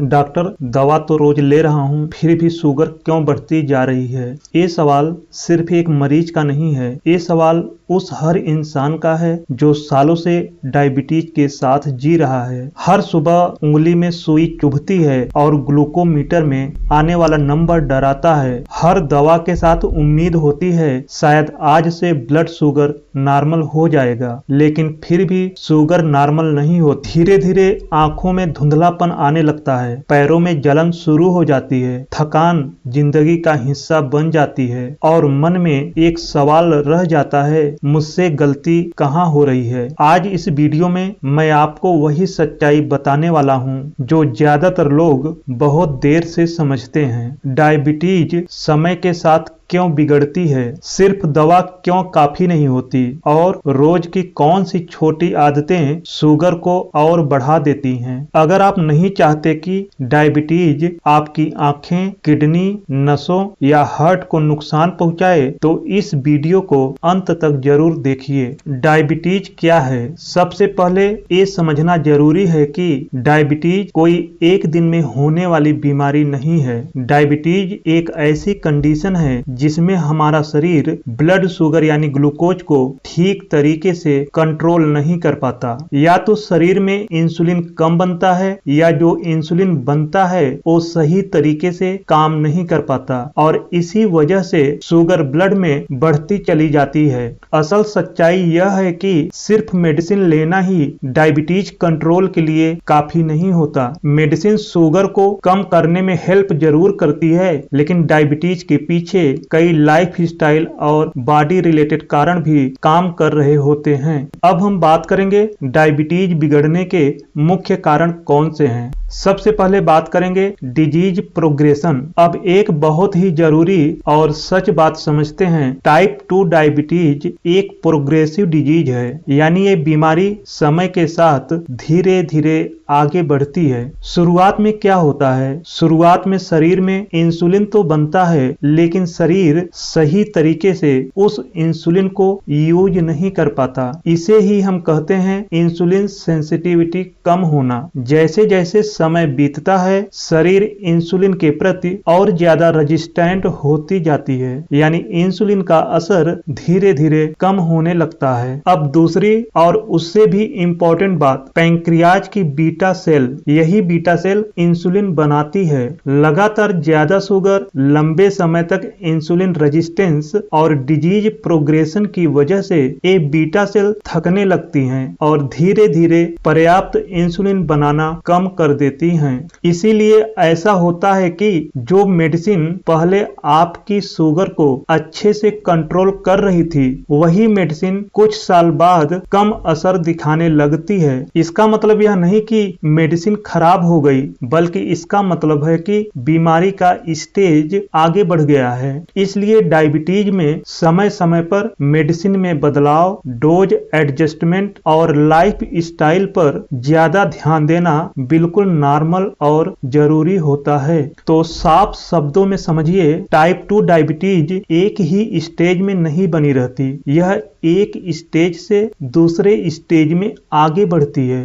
Doctor, दवा तो रोज ले रहा हूँ, फिर भी शुगर क्यों बढ़ती जा रही है? ये सवाल सिर्फ एक मरीज का नहीं है, ये सवाल उस हर इंसान का है जो सालों से डायबिटीज के साथ जी रहा है। हर सुबह उंगली में सुई चुभती है और ग्लूकोमीटर में आने वाला नंबर डराता है। हर दवा के साथ उम्मीद होती है शायद आज से ब्लड शुगर नॉर्मल हो जाएगा, लेकिन फिर भी शुगर नॉर्मल नहीं होती। धीरे धीरे आंखों में धुंधलापन आने लगता है, पैरों में जलन शुरू हो जाती है, थकान जिंदगी का हिस्सा बन जाती है और मन में एक सवाल रह जाता है, मुझसे गलती कहाँ हो रही है? आज इस वीडियो में मैं आपको वही सच्चाई बताने वाला हूँ जो ज्यादातर लोग बहुत देर से समझते हैं। डायबिटीज समय के साथ क्यों बिगड़ती है, सिर्फ दवा क्यों काफी नहीं होती और रोज की कौन सी छोटी आदतें शुगर को और बढ़ा देती हैं। अगर आप नहीं चाहते कि डायबिटीज आपकी आंखें, किडनी, नसों या हार्ट को नुकसान पहुंचाए तो इस वीडियो को अंत तक जरूर देखिए। डायबिटीज क्या है? सबसे पहले ये समझना जरूरी है कि डायबिटीज कोई एक दिन में होने वाली बीमारी नहीं है। डायबिटीज एक ऐसी कंडीशन है जिसमें हमारा शरीर ब्लड शुगर यानी ग्लूकोज को ठीक तरीके से कंट्रोल नहीं कर पाता। या तो शरीर में इंसुलिन कम बनता है या जो इंसुलिन बनता है वो सही तरीके से काम नहीं कर पाता और इसी वजह से शुगर ब्लड में बढ़ती चली जाती है। असल सच्चाई यह है कि सिर्फ मेडिसिन लेना ही डायबिटीज कंट्रोल के लिए काफी नहीं होता। मेडिसिन शुगर को कम करने में हेल्प जरूर करती है, लेकिन डायबिटीज के पीछे कई लाइफ स्टाइल और बॉडी रिलेटेड कारण भी काम कर रहे होते हैं। अब हम बात करेंगे डायबिटीज बिगड़ने के मुख्य कारण कौन से हैं। सबसे पहले बात करेंगे डिजीज प्रोग्रेशन। अब एक बहुत ही जरूरी और सच बात समझते हैं, टाइप 2 डायबिटीज एक प्रोग्रेसिव डिजीज है, यानी ये बीमारी समय के साथ धीरे धीरे आगे बढ़ती है। शुरुआत में क्या होता है? शुरुआत में शरीर में इंसुलिन तो बनता है, लेकिन शरीर सही तरीके से उस इंसुलिन को यूज नहीं कर पाता। इसे ही हम कहते हैं इंसुलिन सेंसिटिविटी कम होना। जैसे जैसे समय बीतता है, शरीर इंसुलिन के प्रति और ज्यादा रेजिस्टेंट होती जाती है, यानी इंसुलिन का असर धीरे धीरे कम होने लगता है। अब दूसरी और उससे भी इम्पोर्टेंट बात, पैंक्रियाज की बीटा सेल, यही बीटा सेल इंसुलिन बनाती है। लगातार ज्यादा शुगर, लंबे समय तक इंसुलिन रेजिस्टेंस और डिजीज प्रोग्रेशन की वजह से ये बीटा सेल थकने लगती हैं और धीरे धीरे पर्याप्त इंसुलिन बनाना कम कर देती हैं। इसीलिए ऐसा होता है कि जो मेडिसिन पहले आपकी शुगर को अच्छे से कंट्रोल कर रही थी, वही मेडिसिन कुछ साल बाद कम असर दिखाने लगती है। इसका मतलब यह नहीं कि मेडिसिन खराब हो गई, बल्कि इसका मतलब है कि बीमारी का स्टेज आगे बढ़ गया है। इसलिए डायबिटीज में समय समय पर मेडिसिन में बदलाव, डोज एडजस्टमेंट और लाइफ स्टाइल पर ज्यादा ध्यान देना बिल्कुल नॉर्मल और जरूरी होता है। तो साफ शब्दों में समझिए, टाइप 2 डायबिटीज एक ही स्टेज में नहीं बनी रहती, यह एक स्टेज से दूसरे स्टेज में आगे बढ़ती है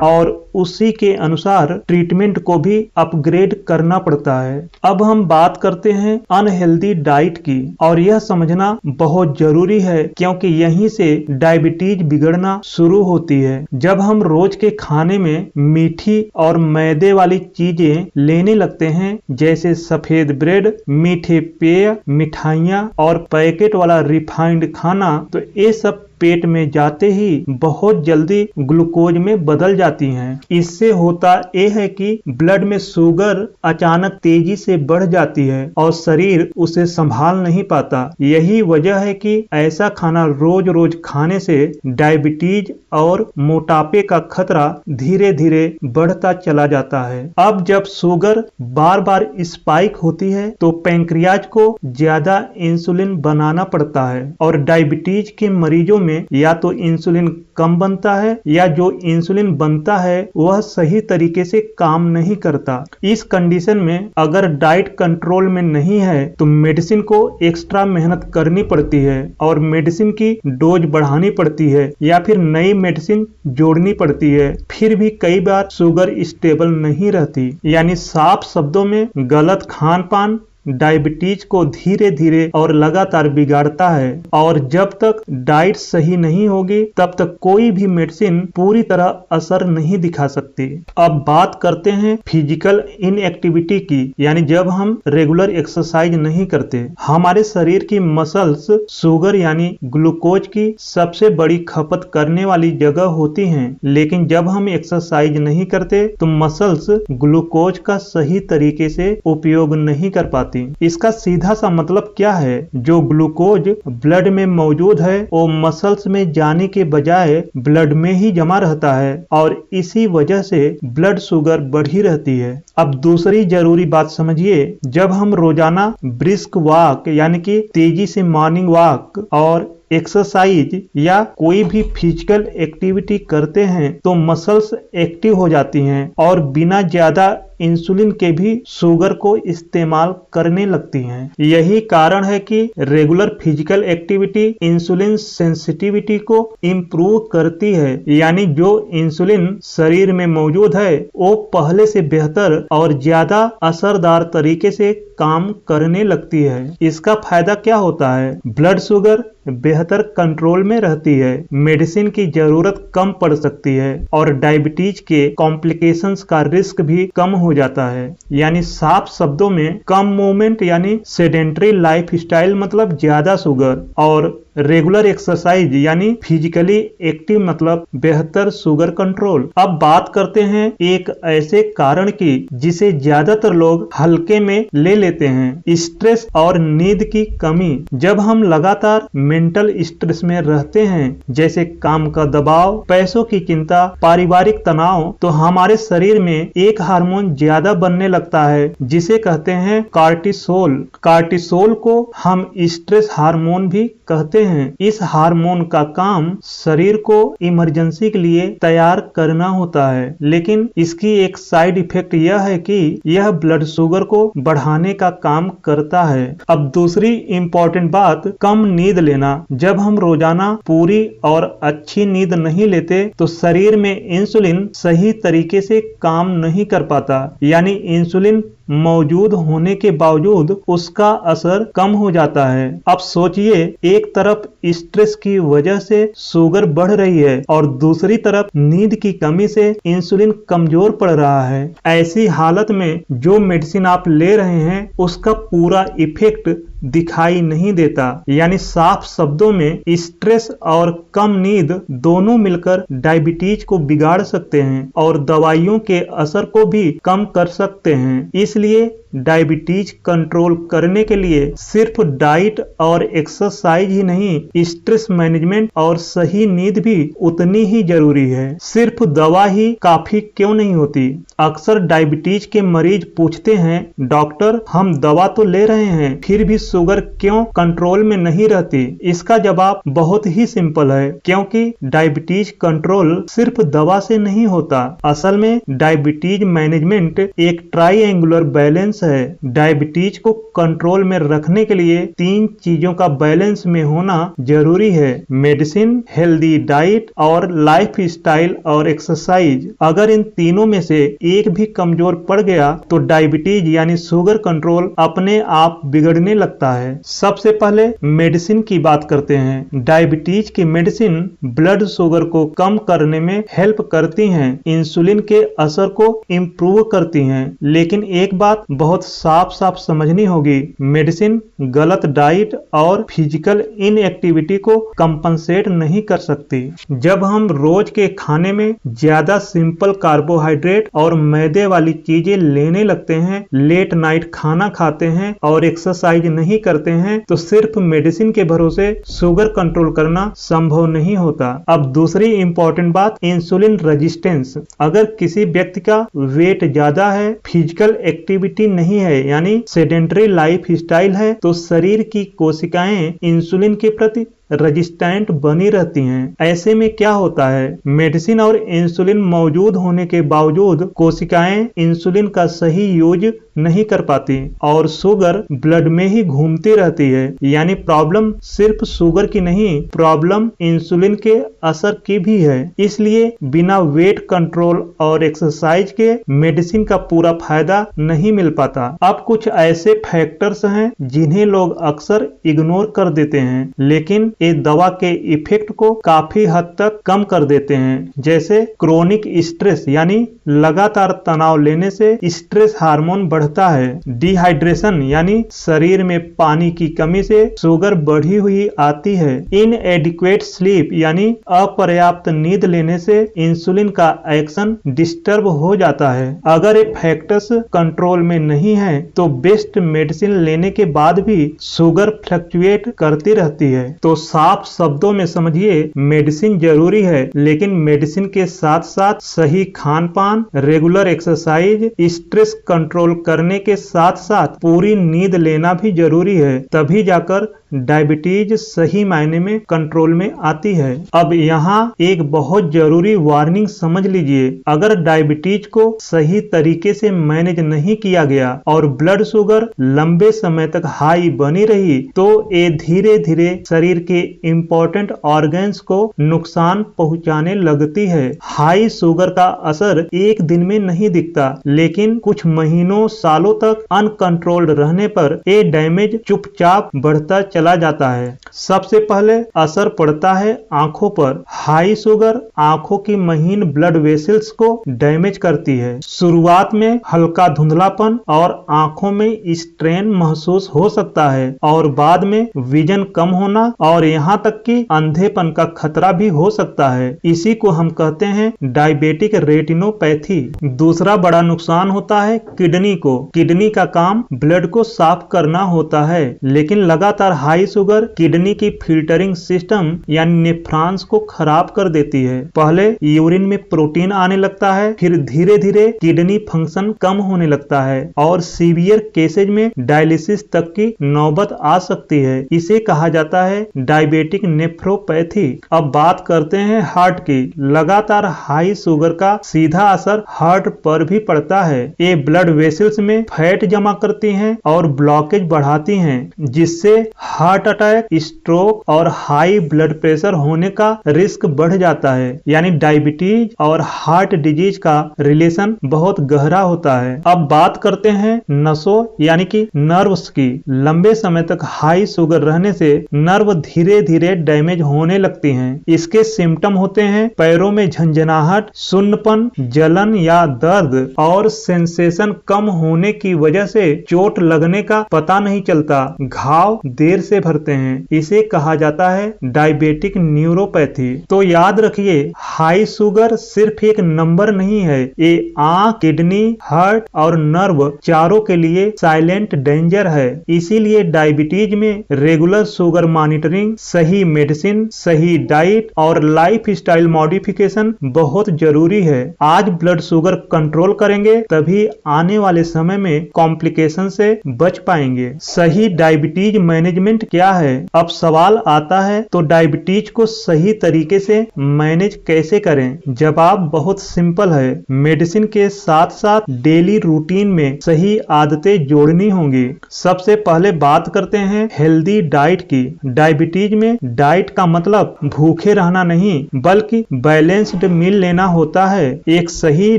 और उसी के अनुसार ट्रीटमेंट को भी अपग्रेड करना पड़ता है। अब हम बात करते हैं अनहेल्दी डाइट की, और यह समझना बहुत जरूरी है क्योंकि यहीं से डायबिटीज बिगड़ना शुरू होती है। जब हम रोज के खाने में मीठी और मैदे वाली चीजें लेने लगते हैं, जैसे सफेद ब्रेड, मीठे पेय, मिठाइयाँ और पैकेट वाला रिफाइंड खाना, तो ये सब पेट में जाते ही बहुत जल्दी ग्लूकोज में बदल जाती हैं। इससे होता यह है कि ब्लड में शुगर अचानक तेजी से बढ़ जाती है और शरीर उसे संभाल नहीं पाता। यही वजह है कि ऐसा खाना रोज रोज खाने से डायबिटीज और मोटापे का खतरा धीरे धीरे बढ़ता चला जाता है। अब जब शुगर बार बार स्पाइक होती है तो पैंक्रियाज को ज्यादा इंसुलिन बनाना पड़ता है और डायबिटीज के मरीजों में में या तो इंसुलिन कम बनता है या जो इंसुलिन बनता है वह सही तरीके से काम नहीं करता। इस कंडीशन में अगर डाइट कंट्रोल में नहीं है तो मेडिसिन को एक्स्ट्रा मेहनत करनी पड़ती है और मेडिसिन की डोज बढ़ानी पड़ती है या फिर नई मेडिसिन जोड़नी पड़ती है। फिर भी कई बार शुगर स्टेबल नहीं रहती। यानी साफ शब्दों में गलत खान पान डायबिटीज को धीरे धीरे और लगातार बिगाड़ता है और जब तक डाइट सही नहीं होगी तब तक कोई भी मेडिसिन पूरी तरह असर नहीं दिखा सकती। अब बात करते हैं फिजिकल इनएक्टिविटी की, यानी जब हम रेगुलर एक्सरसाइज नहीं करते। हमारे शरीर की मसल्स शुगर यानी ग्लूकोज की सबसे बड़ी खपत करने वाली जगह होती हैं, लेकिन जब हम एक्सरसाइज नहीं करते तो मसल्स ग्लूकोज का सही तरीके से उपयोग नहीं कर पाती। इसका सीधा सा मतलब क्या है? जो ग्लूकोज ब्लड में मौजूद है वो मसल्स में जाने के बजाय ब्लड में ही जमा रहता है और इसी वजह से ब्लड शुगर बढ़ी रहती है। अब दूसरी जरूरी बात समझिए, जब हम रोजाना ब्रिस्क वॉक यानी कि तेजी से मॉर्निंग वॉक और एक्सरसाइज या कोई भी फिजिकल एक्टिविटी करते हैं तो मसल्स एक्टिव हो जाती हैं और बिना ज्यादा इंसुलिन के भी शुगर को इस्तेमाल करने लगती हैं। यही कारण है कि regular physical activity insulin sensitivity को इम्प्रूव करती है, यानी जो इंसुलिन शरीर में मौजूद है वो पहले से बेहतर और ज्यादा असरदार तरीके से काम करने लगती है। इसका फायदा क्या होता है? ब्लड शुगर बेहतर कंट्रोल में रहती है, मेडिसिन की जरूरत कम पड़ सकती है और डायबिटीज के कॉम्प्लिकेशंस का रिस्क भी कम हो जाता है। यानी साफ शब्दों में कम मूवमेंट यानी सेडेंटरी लाइफ स्टाइल मतलब ज्यादा शुगर और रेगुलर एक्सरसाइज यानी फिजिकली एक्टिव मतलब बेहतर शुगर कंट्रोल। अब बात करते हैं एक ऐसे कारण की जिसे ज्यादातर लोग हल्के में ले लेते हैं, स्ट्रेस और नींद की कमी। जब हम लगातार मेंटल स्ट्रेस में रहते हैं जैसे काम का दबाव, पैसों की चिंता, पारिवारिक तनाव, तो हमारे शरीर में एक हार्मोन ज्यादा बनने लगता है जिसे कहते हैं कार्टिसोल। कार्टिसोल को हम स्ट्रेस हार्मोन भी कहते हैं। इस हार्मोन का काम शरीर को इमरजेंसी के लिए तैयार करना होता है, लेकिन इसकी एक साइड इफेक्ट यह है कि यह ब्लड शुगर को बढ़ाने का काम करता है। अब दूसरी इंपॉर्टेंट बात, कम नींद लेना। जब हम रोजाना पूरी और अच्छी नींद नहीं लेते तो शरीर में इंसुलिन सही तरीके से काम नहीं कर पाता, यानी इंसुलिन मौजूद होने के बावजूद उसका असर कम हो जाता है। अब सोचिए, एक तरफ स्ट्रेस की वजह से शुगर बढ़ रही है और दूसरी तरफ नींद की कमी से इंसुलिन कमजोर पड़ रहा है। ऐसी हालत में जो मेडिसिन आप ले रहे हैं उसका पूरा इफेक्ट दिखाई नहीं देता। यानी साफ शब्दों में स्ट्रेस और कम नींद दोनों मिलकर डायबिटीज को बिगाड़ सकते हैं और दवाइयों के असर को भी कम कर सकते हैं। इसलिए डायबिटीज कंट्रोल करने के लिए सिर्फ डाइट और एक्सरसाइज ही नहीं, स्ट्रेस मैनेजमेंट और सही नींद भी उतनी ही जरूरी है। सिर्फ दवा ही काफी क्यों नहीं होती? अक्सर डायबिटीज के मरीज पूछते हैं, डॉक्टर हम दवा तो ले रहे हैं फिर भी शुगर क्यों कंट्रोल में नहीं रहती? इसका जवाब बहुत ही सिंपल है, क्योंकि डायबिटीज कंट्रोल सिर्फ दवा से नहीं होता। असल में डायबिटीज मैनेजमेंट एक ट्राइएंगुलर बैलेंस है। डायबिटीज को कंट्रोल में रखने के लिए 3 चीजों का बैलेंस में होना जरूरी है, मेडिसिन, हेल्दी डाइट और लाइफ स्टाइल और एक्सरसाइज। अगर इन तीनों में से एक भी कमजोर पड़ गया तो डायबिटीज यानी शुगर कंट्रोल अपने आप बिगड़ने लगता है। सबसे पहले मेडिसिन की बात करते हैं। डायबिटीज की मेडिसिन ब्लड शुगर को कम करने में हेल्प करती हैं, इंसुलिन के असर को इम्प्रूव करती हैं, लेकिन एक बात बहुत साफ साफ समझनी होगी, मेडिसिन गलत डाइट और फिजिकल इनएक्टिविटी को कंपनसेट नहीं कर सकती। जब हम रोज के खाने में ज्यादा सिंपल कार्बोहाइड्रेट और मैदे वाली चीजें लेने लगते हैं, लेट नाइट खाना खाते हैं और एक्सरसाइज नहीं करते हैं तो सिर्फ मेडिसिन के भरोसे शुगर कंट्रोल करना संभव नहीं होता। अब दूसरी इंपॉर्टेंट बात, इंसुलिन रेजिस्टेंस। अगर किसी व्यक्ति का वेट ज्यादा है, फिजिकल एक्टिविटी नहीं है यानी सेडेंटरी लाइफ स्टाइल है, तो शरीर की कोशिकाएं इंसुलिन के प्रति रेजिस्टेंट बनी रहती हैं। ऐसे में क्या होता है, मेडिसिन और इंसुलिन मौजूद होने के बावजूद कोशिकाएं इंसुलिन का सही यूज नहीं कर पाती और शुगर ब्लड में ही घूमती रहती है। यानी प्रॉब्लम सिर्फ शुगर की नहीं, प्रॉब्लम इंसुलिन के असर की भी है। इसलिए बिना वेट कंट्रोल और एक्सरसाइज के मेडिसिन का पूरा फायदा नहीं मिल पाता। अब कुछ ऐसे फैक्टर्स हैं जिन्हें लोग अक्सर इग्नोर कर देते हैं, लेकिन ये दवा के इफेक्ट को काफी हद तक कम कर देते हैं। जैसे क्रोनिक स्ट्रेस, यानी लगातार तनाव लेने से स्ट्रेस हार्मोन बढ़ता है। डिहाइड्रेशन, यानी शरीर में पानी की कमी से शुगर बढ़ी हुई आती है। इनएडिक्वेट स्लीप, यानी अपर्याप्त नींद लेने से इंसुलिन का एक्शन डिस्टर्ब हो जाता है। अगर ये फैक्टर्स कंट्रोल में नहीं है तो बेस्ट मेडिसिन लेने के बाद भी शुगर फ्लक्चुएट करती रहती है। तो साफ शब्दों में समझिए, मेडिसिन जरूरी है, लेकिन मेडिसिन के साथ साथ सही खान पान, रेगुलर एक्सरसाइज, स्ट्रेस कंट्रोल करने के साथ साथ पूरी नींद लेना भी जरूरी है। तभी जाकर डायबिटीज सही मायने में कंट्रोल में आती है। अब यहाँ एक बहुत जरूरी वार्निंग समझ लीजिए, अगर डायबिटीज को सही तरीके से मैनेज नहीं किया गया और ब्लड शुगर लंबे समय तक हाई बनी रही तो ये धीरे धीरे शरीर के इम्पोर्टेंट ऑर्गन्स को नुकसान पहुंचाने लगती है। हाई शुगर का असर एक दिन में नहीं दिखता, लेकिन कुछ महीनों सालों तक अनकंट्रोल्ड रहने पर ये डैमेज चुपचाप बढ़ता चला जाता है। सबसे पहले असर पड़ता है आंखों पर। हाई शुगर आंखों की महीन ब्लड वेसल्स को डैमेज करती है। शुरुआत में हल्का धुंधलापन और आंखों में स्ट्रेन महसूस हो सकता है और बाद में विजन कम होना और यहाँ तक कि अंधेपन का खतरा भी हो सकता है। इसी को हम कहते हैं डायबिटिक रेटिनोपैथी। दूसरा बड़ा नुकसान होता है किडनी को। किडनी का काम ब्लड को साफ करना होता है, लेकिन लगातार हाई शुगर किडनी की फिल्टरिंग सिस्टम यानी नेफ्रॉन्स को खराब कर देती है। पहले यूरिन में प्रोटीन आने लगता है, फिर धीरे धीरे किडनी फंक्शन कम होने लगता है और सीवियर केसेज में डायलिसिस तक की नौबत आ सकती है। इसे कहा जाता है डायबिटिक नेफ्रोपैथी। अब बात करते हैं हार्ट की। लगातार हाई शुगर का सीधा असर हार्ट पर भी पड़ता है। ये ब्लड वेसल्स में फैट जमा करती हैं और ब्लॉकेज बढ़ाती हैं, जिससे हार्ट अटैक, स्ट्रोक और हाई ब्लड प्रेशर होने का रिस्क बढ़ जाता है। यानी डायबिटीज और हार्ट डिजीज का रिलेशन बहुत गहरा होता है। अब बात करते हैं नसों यानी कि नर्व्स की। लंबे समय तक हाई शुगर रहने से नर्व धीरे धीरे डैमेज होने लगती हैं। इसके सिम्टम होते हैं पैरों में झंझनाहट, सुन्नपन, जलन या दर्द और सेंसेशन कम होने की वजह से चोट लगने का पता नहीं चलता। घाव देर से भरते हैं। इसे कहा जाता है डायबिटिक न्यूरोपैथी। तो याद रखिए, हाई शुगर सिर्फ एक नंबर नहीं है, ये आंख, किडनी, हार्ट और नर्व चारों के लिए साइलेंट डेंजर है। इसीलिए डायबिटीज में रेगुलर शुगर मॉनिटरिंग, सही मेडिसिन, सही डाइट और लाइफ स्टाइल मॉडिफिकेशन बहुत जरूरी है। आज ब्लड शुगर कंट्रोल करेंगे तभी आने वाले समय में कॉम्प्लिकेशन से बच पाएंगे। सही डायबिटीज मैनेजमेंट क्या है? अब सवाल आता है, तो डायबिटीज को सही तरीके से मैनेज कैसे करें? जवाब बहुत सिंपल है, मेडिसिन के साथ साथ डेली रूटीन में सही आदतें जोड़नी होंगी। सबसे पहले बात करते हैं हेल्दी डाइट की। डायबिटीज में डाइट का मतलब भूखे रहना नहीं, बल्कि बैलेंस्ड मील लेना होता है। एक सही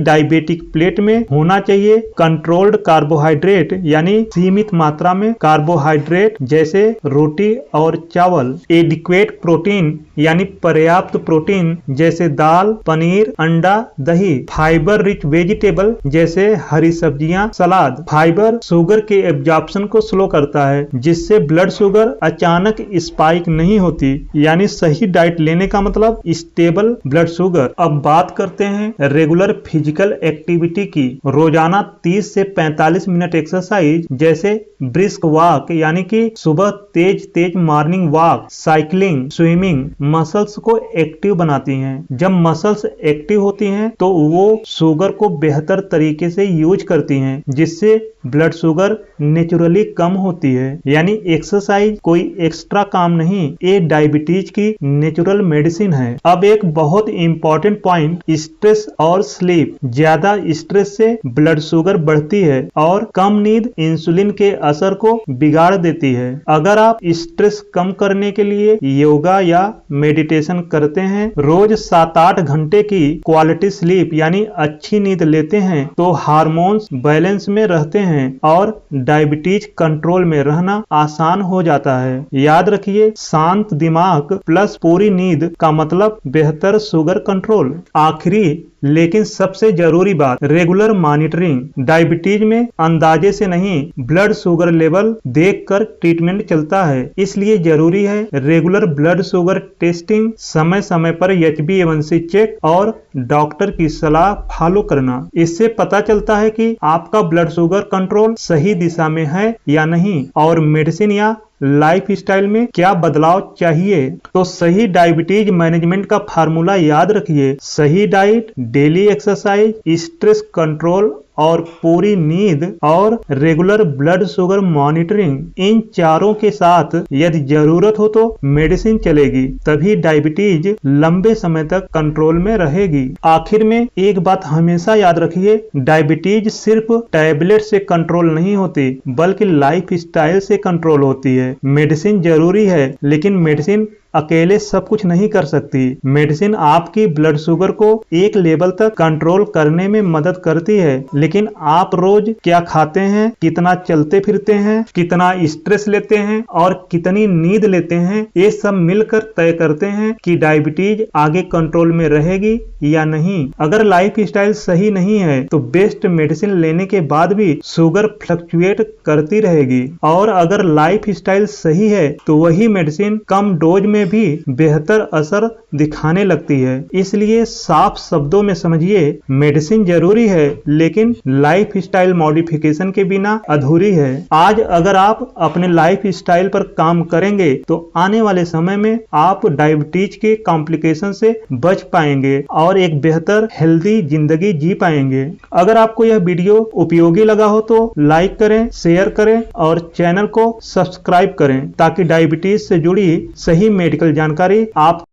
डायबिटिक प्लेट में होना चाहिए कंट्रोल्ड कार्बोहाइड्रेट, यानी सीमित मात्रा में कार्बोहाइड्रेट जैसे रोटी और चावल। एडिक्वेट प्रोटीन यानी पर्याप्त प्रोटीन जैसे दाल, पनीर, अंडा, दही। फाइबर रिच वेजिटेबल जैसे हरी सब्जियां, सलाद। फाइबर शुगर के एब्जॉर्प्शन को स्लो करता है, जिससे ब्लड शुगर अचानक स्पाइक नहीं होती। यानी सही डाइट लेने का मतलब स्टेबल ब्लड शुगर। अब बात करते हैं रेगुलर फिजिकल एक्टिविटी की। रोजाना 30 से 45 मिनट एक्सरसाइज जैसे ब्रिस्क वॉक यानी कि सुबह तेज तेज morning walk, cycling, swimming muscles को एक्टिव बनाती हैं। जब मसल्स एक्टिव होती हैं तो वो शुगर को बेहतर तरीके से यूज करती हैं, जिससे ब्लड शुगर नेचुरली कम होती है। यानी एक्सरसाइज कोई एक्स्ट्रा काम नहीं, ये डायबिटीज की नेचुरल मेडिसिन है। अब एक बहुत इंपॉर्टेंट पॉइंट, स्ट्रेस और स्लीप। ज्यादा स्ट्रेस से ब्लड शुगर बढ़ती है और कम नींद इंसुलिन के असर को बिगाड़ देती है। अगर आप स्ट्रेस कम करने के लिए योगा या मेडिटेशन करते हैं, रोज 7-8 घंटे की क्वालिटी स्लीप यानी अच्छी नींद लेते हैं, तो हार्मोन्स बैलेंस में रहते हैं और डायबिटीज कंट्रोल में रहना आसान हो जाता है। याद रखिए, शांत दिमाग प्लस पूरी नींद का मतलब बेहतर शुगर कंट्रोल। आखिरी लेकिन सबसे जरूरी बात, रेगुलर मॉनिटरिंग। डायबिटीज में अंदाजे से नहीं, ब्लड शुगर लेवल देखकर ट्रीटमेंट चलता है। इसलिए जरूरी है रेगुलर ब्लड शुगर टेस्टिंग, समय समय पर HbA1c चेक और डॉक्टर की सलाह फॉलो करना। इससे पता चलता है कि आपका ब्लड शुगर कंट्रोल सही दिशा में है या नहीं और मेडिसिन या लाइफ स्टाइल में क्या बदलाव चाहिए। तो सही डायबिटीज मैनेजमेंट का फार्मूला याद रखिए, सही diet, daily exercise, stress control और पूरी नींद और रेगुलर ब्लड शुगर मॉनिटरिंग। इन चारों के साथ यदि जरूरत हो तो मेडिसिन चलेगी, तभी डायबिटीज लंबे समय तक कंट्रोल में रहेगी। आखिर में एक बात हमेशा याद रखिए, डायबिटीज सिर्फ टैबलेट से कंट्रोल नहीं होती, बल्कि लाइफ स्टाइल से कंट्रोल होती है। मेडिसिन जरूरी है, लेकिन मेडिसिन अकेले सब कुछ नहीं कर सकती। मेडिसिन आपकी ब्लड शुगर को एक लेवल तक कंट्रोल करने में मदद करती है, लेकिन आप रोज क्या खाते हैं, कितना चलते फिरते हैं, कितना स्ट्रेस लेते हैं और कितनी नींद लेते हैं, ये सब मिलकर तय करते हैं कि डायबिटीज आगे कंट्रोल में रहेगी या नहीं। अगर लाइफ स्टाइल सही नहीं है तो बेस्ट मेडिसिन लेने के बाद भी शुगर फ्लक्चुएट करती रहेगी, और अगर लाइफ स्टाइल सही है तो वही मेडिसिन कम डोज में भी बेहतर असर दिखाने लगती है। इसलिए साफ शब्दों में समझिए, मेडिसिन जरूरी है, लेकिन लाइफ स्टाइल मॉडिफिकेशन के बिना अधूरी है। आज अगर आप अपने लाइफ स्टाइल पर काम करेंगे तो आने वाले समय में आप डायबिटीज के कॉम्प्लिकेशन से बच पाएंगे और एक बेहतर हेल्दी जिंदगी जी पाएंगे। अगर आपको यह वीडियो उपयोगी लगा हो तो लाइक करें, शेयर करें और चैनल को सब्सक्राइब करें, ताकि डायबिटीज से जुड़ी सही मेडिकल जानकारी आप